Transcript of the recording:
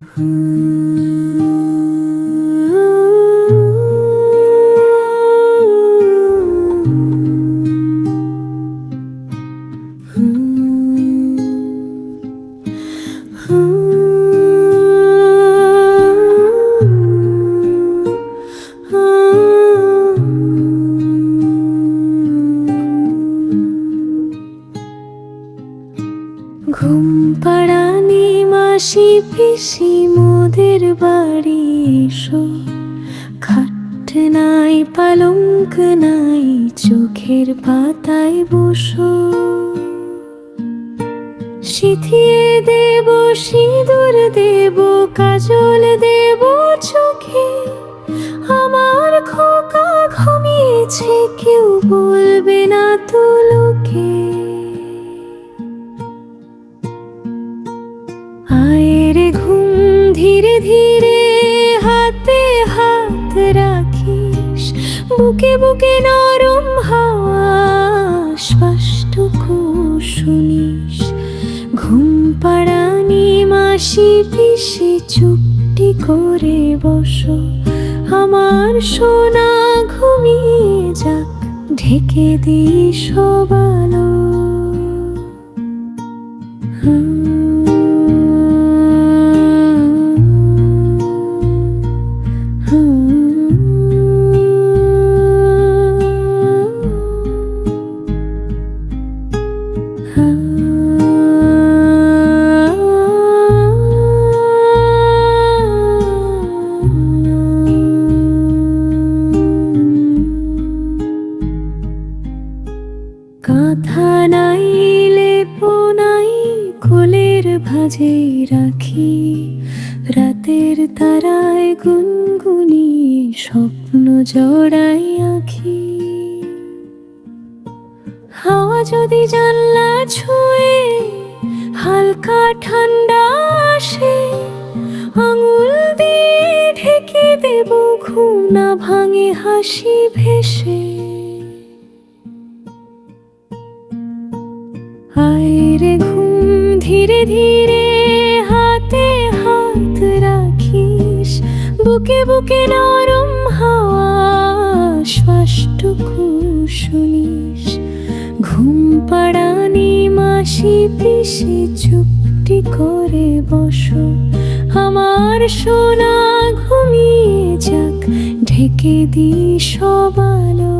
ঘুম পাড়ানি মাসি পিসি মোদের বাড়ি এসো, খাট নাই পালঙ্ক নাই চোখের পাতায় বসো। সিথিয়ে দেব সিঁদুর দেব কাজল দেব চোখে, আমার খোকা ঘুমিয়েছে কেউ বলবে না তো লোকে। আয়ের ঘুম ধীরে ধীরে হাতে হাত রাখিস, বুকে বুকে নরম হাওয়া শ্বাসটুকু শুনিস। ঘুম পাড়ানি মাসি পিসি চুপটি করে বসো, আমার সোনা ঘুমিয়ে যাক ঢেকে দিস সব আলো। কাঁথা নাই লেপো নাই কোলের ভাজে রাখি, রাতের তারায় গুনগুনি স্বপ্ন জড়াই আঁখি। হাওয়া যদি জানলা ছুঁয়ে হালকা ঠান্ডা আসে, আঙুল দিয়ে ঢেকে দেব ঘুম না ভাঙে হাসি ভেসে। আয়েরে ঘুম ধীরে ধীরে হাতে হাত রাখিস, বুকে বুকে নরম হাওয়া শ্বাসটুকু শুনিস। ঘুম পাড়ানি মাসি পিসি চুপটি করে বসো, আমার সোনা ঘুমিয়ে যাক ঢেকে দিস সব আলো।